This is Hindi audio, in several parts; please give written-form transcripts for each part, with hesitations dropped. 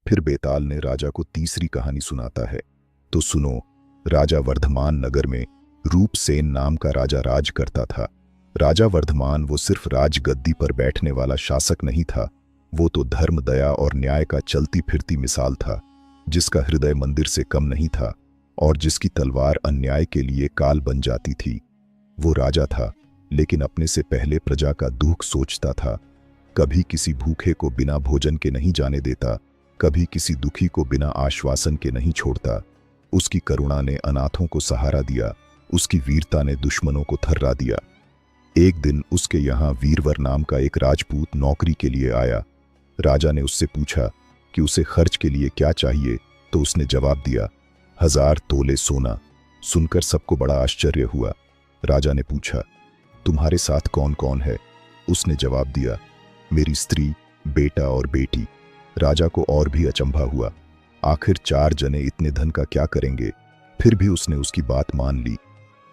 फिर बेताल ने राजा को तीसरी कहानी सुनाता है। तो सुनो। राजा वर्धमान नगर में रूपसेन नाम का राजा राज करता था। राजा वर्धमान वो सिर्फ राजगद्दी पर बैठने वाला शासक नहीं था, वो तो धर्म, दया और न्याय का चलती फिरती मिसाल था, जिसका हृदय मंदिर से कम नहीं था और जिसकी तलवार अन्याय के लिए काल बन जाती थी। वो राजा था, लेकिन अपने से पहले प्रजा का दुख सोचता था। कभी किसी भूखे को बिना भोजन के नहीं जाने देता, कभी किसी दुखी को बिना आश्वासन के नहीं छोड़ता। उसकी करुणा ने अनाथों को सहारा दिया, उसकी वीरता ने दुश्मनों को थर्रा दिया। एक दिन उसके यहाँ वीरवर नाम का एक राजपूत नौकरी के लिए आया। राजा ने उससे पूछा कि उसे खर्च के लिए क्या चाहिए, तो उसने जवाब दिया, 1000 तोले सोना। सुनकर सबको बड़ा आश्चर्य हुआ। राजा ने पूछा, तुम्हारे साथ कौन कौन है? उसने जवाब दिया, मेरी स्त्री, बेटा और बेटी। राजा को और भी अचंभा हुआ। आखिर 4 जने इतने धन का क्या करेंगे? फिर भी उसने उसकी बात मान ली।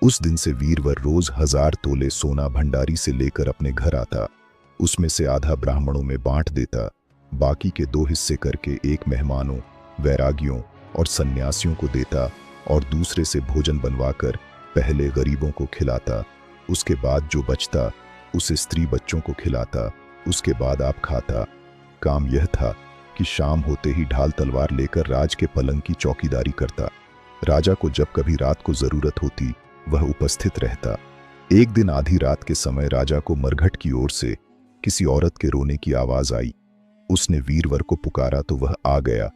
उस दिन से वीरवर रोज 1000 तोले सोना भंडारी से लेकर अपने घर आता। उसमें से आधा ब्राह्मणों में बांट देता, बाकी के 2 हिस्से करके एक मेहमानों, वैरागियों और सन्यासियों को देता और दूसरे से भोजन बनवाकर पहले गरीबों को खिलाता। उसके बाद जो बचता उसे स्त्री बच्चों को खिलाता। उसके बाद आप खाता। काम यह था कि शाम होते ही ढाल तलवार लेकर राज के पलंग की चौकीदारी करता। राजा को जब कभी रात को जरूरत होती वह उपस्थित रहता। एक दिन आधी रात के समय राजा को मरघट की ओर से किसी औरत के रोने की आवाज आई। उसने वीरवर को पुकारा तो वह आ गया।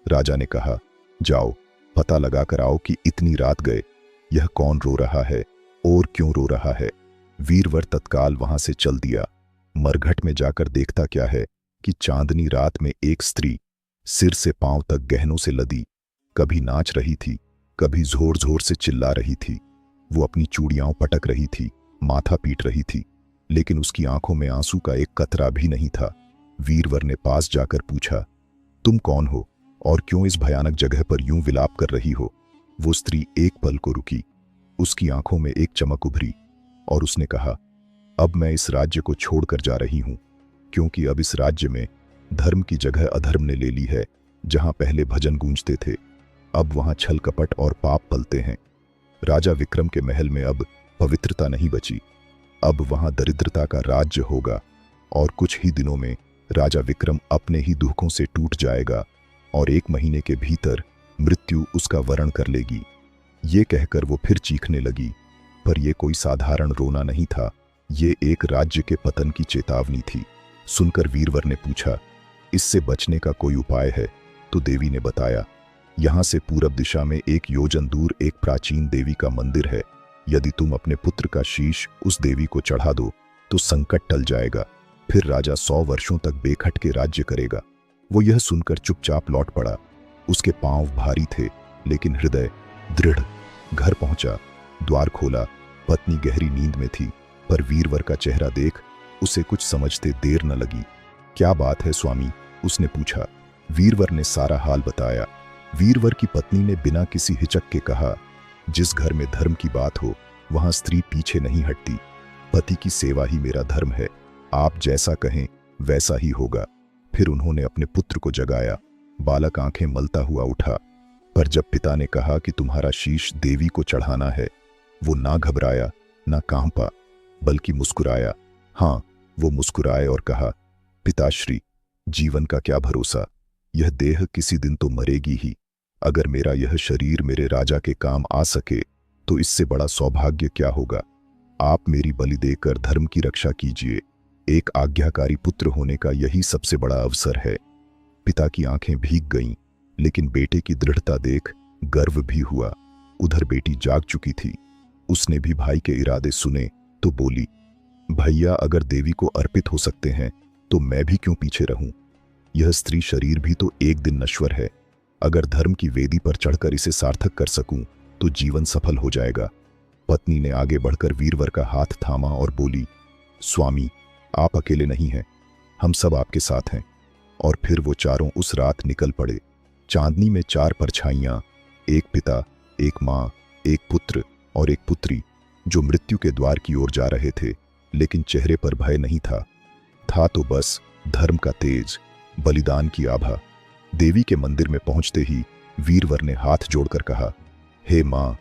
राजा ने कहा, जाओ पता लगा कर आओ कि इतनी रात गए यह कौन रो रहा है और क्यों रो रहा है। वीरवर तत्काल वहां से चल दिया। मरघट में जाकर देखता क्या है कि चांदनी रात में एक स्त्री सिर से पांव तक गहनों से लदी कभी नाच रही थी, कभी जोर जोर से चिल्ला रही थी। वो अपनी चूड़ियां पटक रही थी, माथा पीट रही थी, लेकिन उसकी आंखों में आंसू का एक कतरा भी नहीं था। वीरवर ने पास जाकर पूछा, तुम कौन हो और क्यों इस भयानक जगह पर यूं विलाप कर रही हो? वो स्त्री एक पल को रुकी। उसकी आंखों में एक चमक उभरी और उसने कहा, अब मैं इस राज्य को छोड़कर जा रही हूं, क्योंकि अब इस राज्य में धर्म की जगह अधर्म ने ले ली है। जहां पहले भजन गूंजते थे, अब वहां छल कपट और पाप पलते हैं। राजा विक्रम के महल में अब पवित्रता नहीं बची, अब वहां दरिद्रता का राज्य होगा और कुछ ही दिनों में राजा विक्रम अपने ही दुखों से टूट जाएगा और 1 महीने के भीतर मृत्यु उसका वरण कर लेगी। ये कहकर वो फिर चीखने लगी, पर यह कोई साधारण रोना नहीं था, ये एक राज्य के पतन की चेतावनी थी। सुनकर वीरवर ने पूछा, इससे बचने का कोई उपाय है? तो देवी ने बताया, यहां से पूरब दिशा में 1 योजन दूर एक प्राचीन देवी का मंदिर है। यदि तुम अपने पुत्र का शीश उस देवी को चढ़ा दो तो संकट टल जाएगा, फिर राजा 100 वर्षों तक बेखटके राज्य करेगा। वो यह सुनकर चुपचाप लौट पड़ा। उसके पांव भारी थे लेकिन हृदय दृढ़। घर पहुंचा, द्वार खोला। पत्नी गहरी नींद में थी, पर वीरवर का चेहरा देख उसे कुछ समझते देर न लगी। क्या बात है स्वामी? उसने पूछा। वीरवर ने सारा हाल बताया। वीरवर की पत्नी ने बिना किसी हिचक के कहा, जिस घर में धर्म की बात हो वहां स्त्री पीछे नहीं हटती। पति की सेवा ही मेरा धर्म है, आप जैसा कहें वैसा ही होगा। फिर उन्होंने अपने पुत्र को जगाया। बालक आंखें मलता हुआ उठा, पर जब पिता ने कहा कि तुम्हारा शीश देवी को चढ़ाना है, वो ना घबराया ना कांपा, बल्कि मुस्कुराया। हाँ, वो मुस्कुराए और कहा, पिताश्री, जीवन का क्या भरोसा, यह देह किसी दिन तो मरेगी ही। अगर मेरा यह शरीर मेरे राजा के काम आ सके तो इससे बड़ा सौभाग्य क्या होगा। आप मेरी बलि देकर धर्म की रक्षा कीजिए। एक आज्ञाकारी पुत्र होने का यही सबसे बड़ा अवसर है। पिता की आंखें भीग गईं, लेकिन बेटे की दृढ़ता देख गर्व भी हुआ। उधर बेटी जाग चुकी थी। उसने भी भाई के इरादे सुने तो बोली, भैया, अगर देवी को अर्पित हो सकते हैं तो मैं भी क्यों पीछे रहूं। यह स्त्री शरीर भी तो एक दिन नश्वर है। अगर धर्म की वेदी पर चढ़कर इसे सार्थक कर सकूं तो जीवन सफल हो जाएगा। पत्नी ने आगे बढ़कर वीरवर का हाथ थामा और बोली, स्वामी, आप अकेले नहीं हैं, हम सब आपके साथ हैं। और फिर वो चारों उस रात निकल पड़े। चांदनी में 4 परछाइयां, एक पिता, एक मां, एक पुत्र और एक पुत्री, जो मृत्यु के द्वार की ओर जा रहे थे, लेकिन चेहरे पर भय नहीं था। था तो बस धर्म का तेज, बलिदान की आभा। देवी के मंदिर में पहुंचते ही वीरवर ने हाथ जोड़कर कहा, हे मां,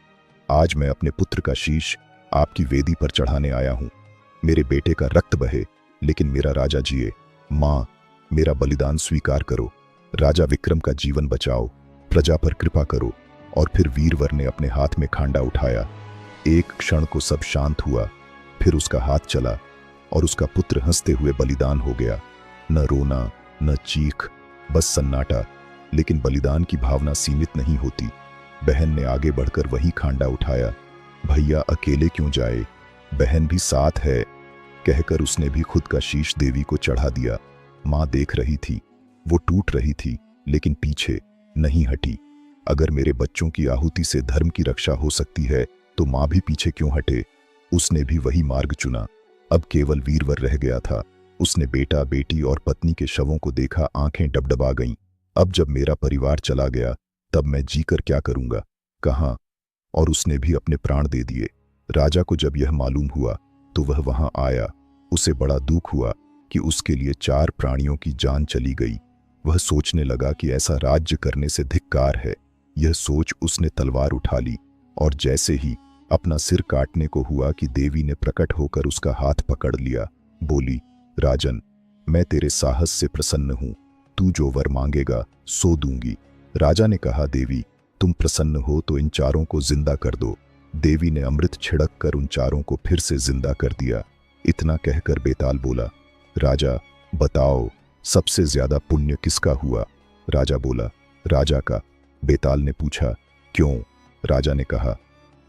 आज मैं अपने पुत्र का शीश आपकी वेदी पर चढ़ाने आया हूं। मेरे बेटे का रक्त बहे लेकिन मेरा राजा जिए। मां, मेरा बलिदान स्वीकार करो। राजा विक्रम का जीवन बचाओ, प्रजा पर कृपा करो। और फिर वीरवर ने अपने हाथ में खांडा उठाया। एक क्षण को सब शांत हुआ, फिर उसका हाथ चला और उसका पुत्र हंसते हुए बलिदान हो गया। न रोना न चीख, बस सन्नाटा। लेकिन बलिदान की भावना सीमित नहीं होती। बहन ने आगे बढ़कर वही खांडा उठाया। भैया अकेले क्यों जाए, बहन भी साथ है, कहकर उसने भी खुद का शीश देवी को चढ़ा दिया। मां देख रही थी, वो टूट रही थी लेकिन पीछे नहीं हटी। अगर मेरे बच्चों की आहुति से धर्म की रक्षा हो सकती है तो मां भी पीछे क्यों हटे। उसने भी वही मार्ग चुना। अब केवल वीरवर रह गया था। उसने बेटा, बेटी और पत्नी के शवों को देखा, आंखें डबडबा गईं। अब जब मेरा परिवार चला गया तब मैं जीकर क्या करूंगा, कहां। और उसने भी अपने प्राण दे दिए। राजा को जब यह मालूम हुआ तो वह वहां आया। उसे बड़ा दुख हुआ कि उसके लिए 4 प्राणियों की जान चली गई। वह सोचने लगा कि ऐसा राज्य करने से धिक्कार है। यह सोच उसने तलवार उठा ली और जैसे ही अपना सिर काटने को हुआ कि देवी ने प्रकट होकर उसका हाथ पकड़ लिया, बोली, राजन, मैं तेरे साहस से प्रसन्न हूं। तू जो वर मांगेगा सो दूंगी। राजा ने कहा, देवी, तुम प्रसन्न हो तो इन 4 को जिंदा कर दो। देवी ने अमृत छिड़क कर उन 4 को फिर से जिंदा कर दिया। इतना कहकर बेताल बोला, राजा बताओ, सबसे ज्यादा पुण्य किसका हुआ। राजा बोला, राजा का। बेताल ने पूछा, क्यों। राजा ने कहा,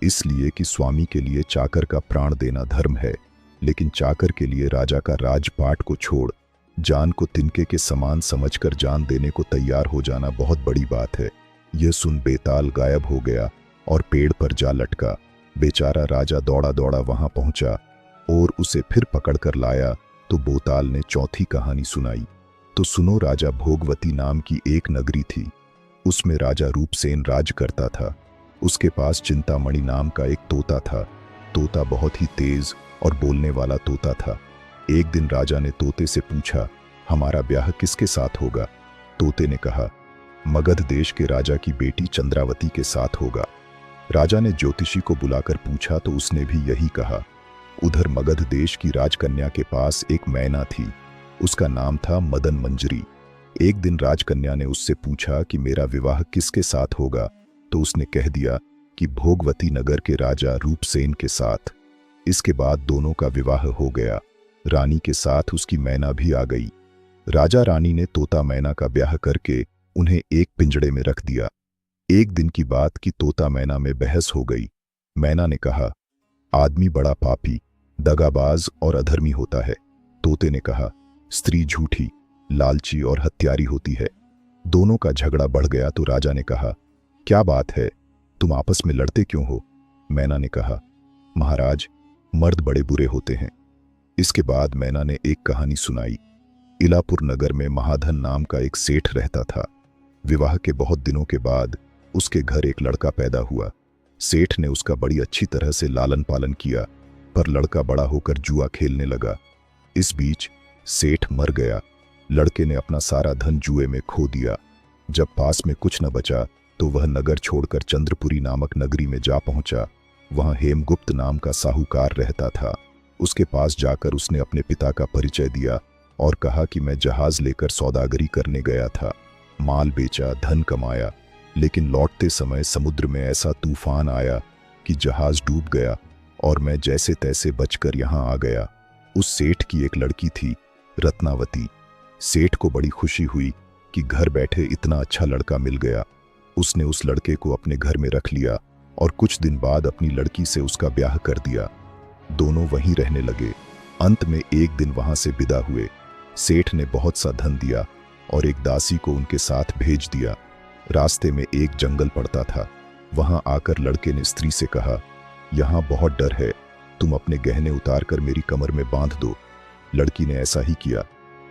इसलिए कि स्वामी के लिए चाकर का प्राण देना धर्म है, लेकिन चाकर के लिए राजा का राजपाट को छोड़ जान को तिनके के समान समझकर जान देने को तैयार हो जाना बहुत बड़ी बात है। यह सुन बेताल गायब हो गया और पेड़ पर जा लटका। बेचारा राजा दौड़ा दौड़ा वहां पहुंचा और उसे फिर पकड़कर लाया तो बोताल ने चौथी कहानी सुनाई। तो सुनो, राजा भोगवती नाम की एक नगरी थी। उसमें राजा रूपसेन राज करता था। उसके पास चिंतामणि नाम का एक तोता था। तोता बहुत ही तेज और बोलने वाला तोता था। एक दिन राजा ने तोते से पूछा, हमारा ब्याह किसके साथ होगा। तोते ने कहा, मगध देश के राजा की बेटी चंद्रावती के साथ होगा। राजा ने ज्योतिषी को बुलाकर पूछा तो उसने भी यही कहा। उधर मगध देश की राजकन्या के पास एक मैना थी। उसका नाम था मदन मंजरी। एक दिन राजकन्या ने उससे पूछा कि मेरा विवाह किसके साथ होगा, तो उसने कह दिया कि भोगवती नगर के राजा रूपसेन के साथ। इसके बाद दोनों का विवाह हो गया। रानी के साथ उसकी मैना भी आ गई। राजा रानी ने तोता मैना का ब्याह करके उन्हें एक पिंजड़े में रख दिया। एक दिन की बात कि तोता मैना में बहस हो गई। मैना ने कहा, आदमी बड़ा पापी, दगाबाज और अधर्मी होता है। तोते ने कहा, स्त्री झूठी, लालची और हत्यारी होती है। दोनों का झगड़ा बढ़ गया तो राजा ने कहा, क्या बात है, तुम आपस में लड़ते क्यों हो। मैना ने कहा, महाराज, मर्द बड़े बुरे होते हैं। इसके बाद मैना ने एक कहानी सुनाई। इलापुर नगर में महाधन नाम का एक सेठ रहता था। विवाह के बहुत दिनों के बाद उसके घर एक लड़का पैदा हुआ। सेठ ने उसका बड़ी अच्छी तरह से लालन पालन किया, पर लड़का बड़ा होकर जुआ खेलने लगा। इस बीच सेठ मर गया। लड़के ने अपना सारा धन जुए में खो दिया। जब पास में कुछ न बचा तो वह नगर छोड़कर चंद्रपुरी नामक नगरी में जा पहुंचा। वहां हेमगुप्त नाम का साहूकार रहता था। उसके पास जाकर उसने अपने पिता का परिचय दिया और कहा कि मैं जहाज लेकर सौदागरी करने गया था। माल बेचा, धन कमाया, लेकिन लौटते समय समुद्र में ऐसा तूफान आया कि जहाज डूब गया और मैं जैसे तैसे बचकर यहां आ गया। उस सेठ की एक लड़की थी, रत्नावती। सेठ को बड़ी खुशी हुई कि घर बैठे इतना अच्छा लड़का मिल गया। उसने उस लड़के को अपने घर में रख लिया और कुछ दिन बाद अपनी लड़की से उसका ब्याह कर दिया। दोनों वहीं रहने लगे। अंत में एक दिन वहां से विदा हुए। सेठ ने बहुत सा धन दिया और एक दासी को उनके साथ भेज दिया। रास्ते में एक जंगल पड़ता था। वहां आकर लड़के ने स्त्री से कहा, यहाँ बहुत डर है, तुम अपने गहने उतार कर मेरी कमर में बांध दो। लड़की ने ऐसा ही किया।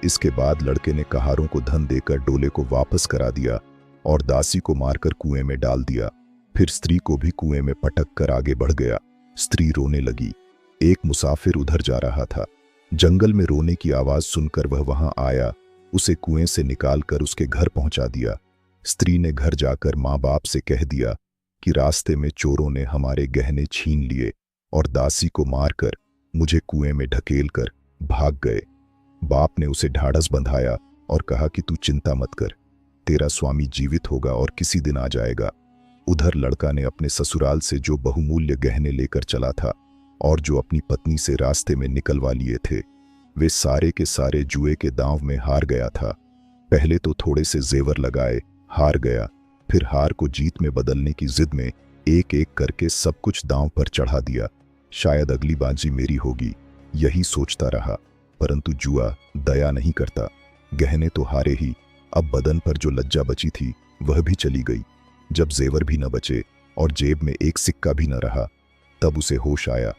इसके बाद लड़के ने कहारों को धन देकर डोले को वापस करा दिया और दासी को मारकर कुएं में डाल दिया। फिर स्त्री को भी कुएं में पटक कर आगे बढ़ गया। स्त्री रोने लगी। एक मुसाफिर उधर जा रहा था। जंगल में रोने की आवाज सुनकर वह वहां आया उसे कुएं से निकालकर उसके घर पहुंचा दिया। स्त्री ने घर जाकर माँ बाप से कह दिया कि रास्ते में चोरों ने हमारे गहने छीन लिए और दासी को मारकर मुझे कुएं में ढकेलकर भाग गए। बाप ने उसे ढाढ़स बंधाया और कहा कि तू चिंता मत कर, तेरा स्वामी जीवित होगा और किसी दिन आ जाएगा। उधर लड़का ने अपने ससुराल से जो बहुमूल्य गहने लेकर चला था और जो अपनी पत्नी से रास्ते में निकलवा लिए थे, वे सारे के सारे जुए के दांव में हार गया था। पहले तो थोड़े से जेवर लगाए, हार गया, फिर हार को जीत में बदलने की जिद में एक एक करके सब कुछ दांव पर चढ़ा दिया। शायद अगली बाजी मेरी होगी, यही सोचता रहा, परंतु जुआ दया नहीं करता। गहने तो हारे ही, अब बदन पर जो लज्जा बची थी वह भी चली गई। जब जेवर भी न बचे और जेब में एक सिक्का भी न रहा, तब उसे होश आया।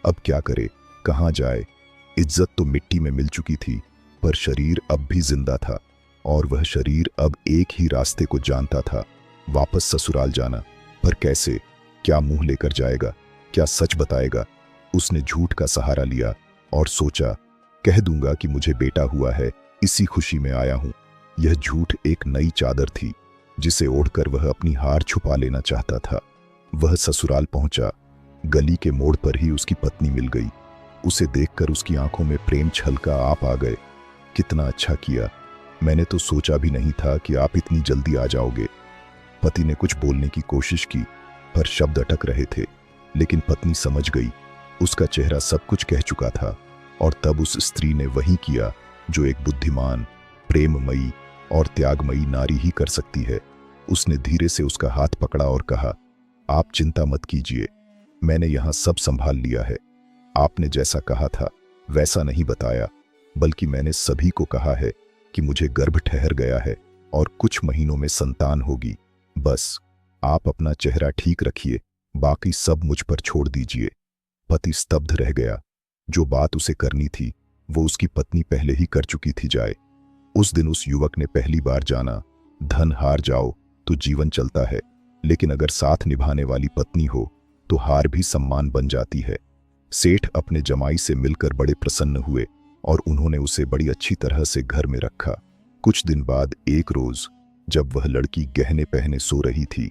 अब क्या करे, कहाँ जाए? इज्जत तो मिट्टी में मिल चुकी थी, पर शरीर अब भी जिंदा था, और वह शरीर अब एक ही रास्ते को जानता था, वापस ससुराल जाना। पर कैसे? क्या मुंह लेकर जाएगा? क्या सच बताएगा? उसने झूठ का सहारा लिया और सोचा, कह दूंगा कि मुझे बेटा हुआ है, इसी खुशी में आया हूं। यह झूठ एक नई चादर थी जिसे ओढ़कर वह अपनी हार छुपा लेना चाहता था। वह ससुराल पहुंचा। गली के मोड़ पर ही उसकी पत्नी मिल गई। उसे देखकर उसकी आंखों में प्रेम छलका आप आ गए। कितना अच्छा किया, मैंने तो सोचा भी नहीं था कि आप इतनी जल्दी आ जाओगे। पति ने कुछ बोलने की कोशिश की, पर शब्द अटक रहे थे। लेकिन पत्नी समझ गई, उसका चेहरा सब कुछ कह चुका था, और तब उस स्त्री ने वही किया जो एक बुद्धिमान, प्रेममयी और त्यागमयी नारी ही कर सकती है। उसने धीरे से उसका हाथ पकड़ा और कहा, आप चिंता मत कीजिए, मैंने यहां सब संभाल लिया है। आपने जैसा कहा था वैसा नहीं बताया, बल्कि मैंने सभी को कहा है कि मुझे गर्भ ठहर गया है और कुछ महीनों में संतान होगी। बस आप अपना चेहरा ठीक रखिए, बाकी सब मुझ पर छोड़ दीजिए। पति स्तब्ध रह गया। जो बात उसे करनी थी वो उसकी पत्नी पहले ही कर चुकी थी। जाए उस दिन उस युवक ने पहली बार जाना, धन हार जाओ तो जीवन चलता है, लेकिन अगर साथ निभाने वाली पत्नी हो तो हार भी सम्मान बन जाती है। सेठ अपने जमाई से मिलकर बड़े प्रसन्न हुए और उन्होंने उसे बड़ी अच्छी तरह से घर में रखा। कुछ दिन बाद एक रोज जब वह लड़की गहने पहने सो रही थी,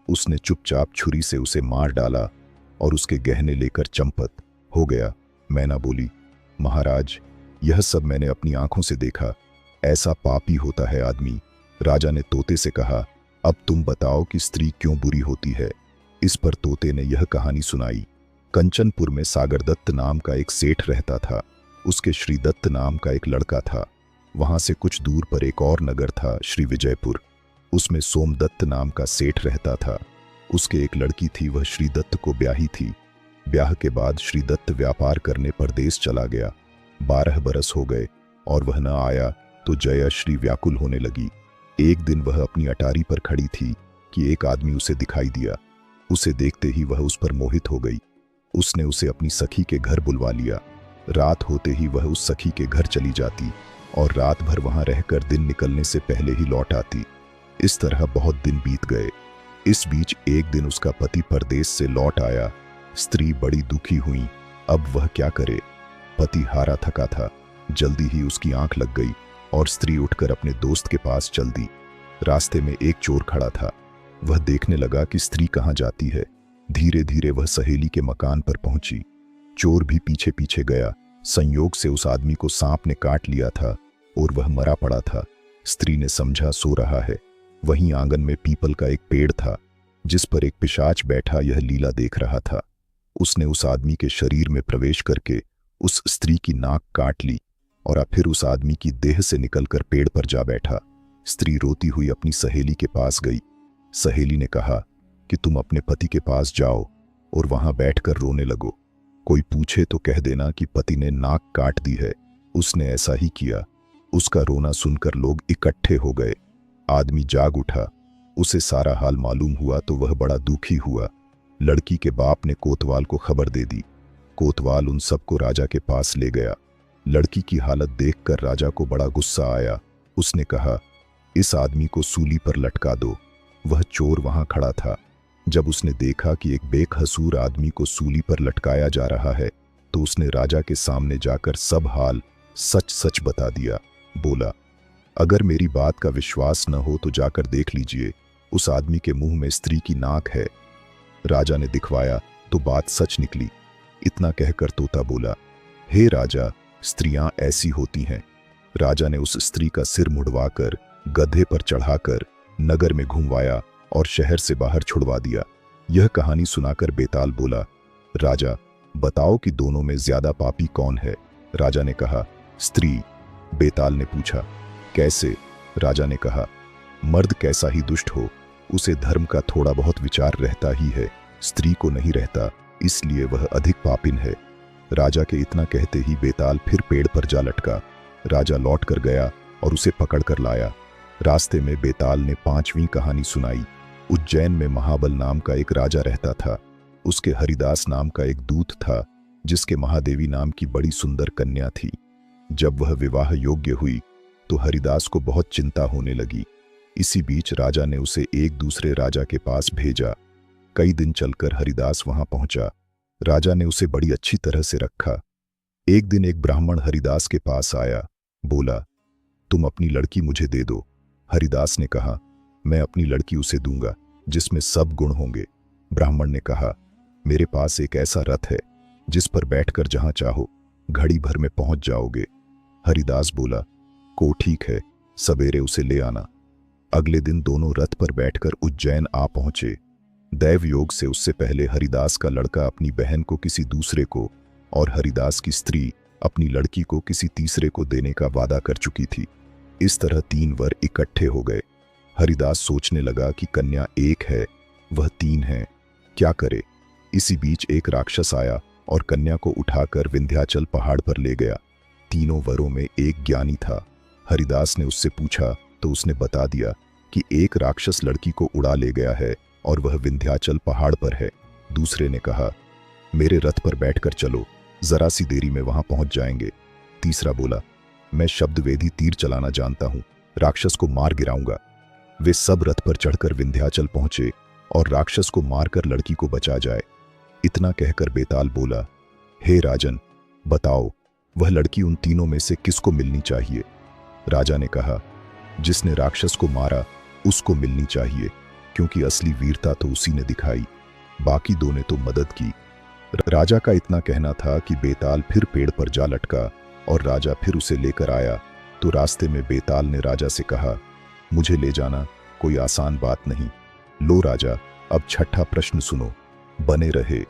उसने चुपचाप छुरी से उसे मार डाला और उसके गहने लेकर चंपत हो गया। मैना बोली, महाराज, यह सब मैंने अपनी आंखों से देखा, ऐसा पापी होता है आदमी। राजा ने तोते से कहा, अब तुम बताओ कि स्त्री क्यों बुरी होती है। इस पर तोते ने यह कहानी सुनाई। कंचनपुर में सागरदत्त नाम का एक सेठ रहता था। उसके श्रीदत्त नाम का एक लड़का था। वहां से कुछ दूर पर एक और नगर था, श्री विजयपुर। उसमें सोमदत्त नाम का सेठ रहता था। उसके एक लड़की थी, वह श्रीदत्त को ब्याही थी। ब्याह के बाद श्रीदत्त व्यापार करने परदेश चला गया। 12 बरस हो गए और वह न आया तो जया श्री व्याकुल होने लगी। एक दिन वह अपनी अटारी पर खड़ी थी कि एक आदमी उसे दिखाई दिया। उसे देखते ही वह उस पर मोहित हो गई। उसने उसे अपनी सखी के घर बुलवा लिया। रात होते ही वह उस सखी के घर चली जाती और रात भर वहां रहकर दिन निकलने से पहले ही लौट आती। इस तरह बहुत दिन बीत गए। इस बीच एक दिन उसका पति परदेश से लौट आया। स्त्री बड़ी दुखी हुई। अब वह क्या करे? पति हारा थका था। जल्दी ही उसकी आंख लग गई और स्त्री उठकर अपने दोस्त के पास चल दी। रास्ते में एक चोर खड़ा था। वह देखने लगा कि स्त्री कहाँ जाती है। धीरे धीरे वह सहेली के मकान पर पहुंची। चोर भी पीछे पीछे गया। संयोग से उस आदमी को सांप ने काट लिया था और वह मरा पड़ा था। स्त्री ने समझा सो रहा है। वहीं आंगन में पीपल का एक पेड़ था जिस पर एक पिशाच बैठा यह लीला देख रहा था। उसने उस आदमी के शरीर में प्रवेश करके उस स्त्री की नाक काट ली और फिर उस आदमी की देह से निकलकर पेड़ पर जा बैठा। स्त्री रोती हुई अपनी सहेली के पास गई। सहेली ने कहा कि तुम अपने पति के पास जाओ और वहां बैठकर रोने लगो। कोई पूछे तो कह देना कि पति ने नाक काट दी है, उसने ऐसा ही किया। उसका रोना सुनकर लोग इकट्ठे हो गए। आदमी जाग उठा। उसे सारा हाल मालूम हुआ तो वह बड़ा दुखी हुआ। लड़की के बाप ने कोतवाल को खबर दे दी। कोतवाल उन सबको राजा के पास ले गया। लड़की की हालत देखकर राजा को बड़ा गुस्सा आया। उसने कहा, इस आदमी को सूली पर लटका दो। वह चोर वहां खड़ा था। जब उसने देखा कि एक बेकसूर आदमी को सूली पर लटकाया जा रहा है तो उसने राजा के सामने जाकर सब हाल सच सच बता दिया। बोला, अगर मेरी बात का विश्वास न हो तो जाकर देख लीजिए, उस आदमी के मुंह में स्त्री की नाक है। राजा ने दिखवाया तो बात सच निकली। इतना कहकर तोता बोला, हे राजा, स्त्रियां ऐसी होती हैं। राजा ने उस स्त्री का सिर मुड़वाकर गधे पर चढ़ाकर नगर में घुमवाया और शहर से बाहर छुड़वा दिया। यह कहानी सुनाकर बेताल बोला, राजा, बताओ कि दोनों में ज्यादा पापी कौन है? राजा ने कहा, स्त्री। बेताल ने पूछा, कैसे? राजा ने कहा, मर्द कैसा ही दुष्ट हो, उसे धर्म का थोड़ा बहुत विचार रहता ही है, स्त्री को नहीं रहता, इसलिए वह अधिक पापिन है। राजा के इतना कहते ही बेताल फिर पेड़ पर जा लटका। राजा लौट कर गया और उसे पकड़ कर लाया। रास्ते में बेताल ने 5वीं कहानी सुनाई। उज्जैन में महाबल नाम का एक राजा रहता था। उसके हरिदास नाम का एक दूत था, जिसके महादेवी नाम की बड़ी सुंदर कन्या थी। जब वह विवाह योग्य हुई तो हरिदास को बहुत चिंता होने लगी। इसी बीच राजा ने उसे एक दूसरे राजा के पास भेजा। कई दिन चलकर हरिदास वहां पहुंचा। राजा ने उसे बड़ी अच्छी तरह से रखा। एक दिन एक ब्राह्मण हरिदास के पास आया, बोला, तुम अपनी लड़की मुझे दे दो। हरिदास ने कहा, मैं अपनी लड़की उसे दूंगा जिसमें सब गुण होंगे। ब्राह्मण ने कहा, मेरे पास एक ऐसा रथ है जिस पर बैठकर जहां चाहो घड़ी भर में पहुंच जाओगे। हरिदास बोला, को ठीक है, सवेरे उसे ले आना। अगले दिन दोनों रथ पर बैठकर उज्जैन आ पहुंचे। दैव योग से उससे पहले हरिदास का लड़का अपनी बहन को किसी दूसरे को और हरिदास की स्त्री अपनी लड़की को किसी तीसरे को देने का वादा कर चुकी थी। इस तरह 3 वर इकट्ठे हो गए। हरिदास सोचने लगा कि कन्या एक है, वह 3 है, क्या करे। इसी बीच एक राक्षस आया और कन्या को उठाकर विंध्याचल पहाड़ पर ले गया। तीनों वरों में एक ज्ञानी था। हरिदास ने उससे पूछा तो उसने बता दिया कि एक राक्षस लड़की को उड़ा ले गया है और वह विंध्याचल पहाड़ पर है। दूसरे ने कहा, मेरे रथ पर बैठकर चलो, जरा सी देरी में वहां पहुंच जाएंगे। तीसरा बोला, मैं शब्दवेदी तीर चलाना जानता हूं, राक्षस को मार गिराऊंगा। वे सब रथ पर चढ़कर विंध्याचल पहुंचे और राक्षस को मारकर लड़की को बचा जाए। इतना कहकर बेताल बोला, हे राजन, बताओ वह लड़की उन तीनों में से किसको मिलनी चाहिए? राजा ने कहा, जिसने राक्षस को मारा उसको मिलनी चाहिए, क्योंकि असली वीरता तो उसी ने दिखाई, बाकी 2 ने तो मदद की। राजा का इतना कहना था कि बेताल फिर पेड़ पर जा लटका और राजा फिर उसे लेकर आया। तो रास्ते में बेताल ने राजा से कहा, मुझे ले जाना कोई आसान बात नहीं। लो राजा, अब छठा प्रश्न सुनो, बने रहे।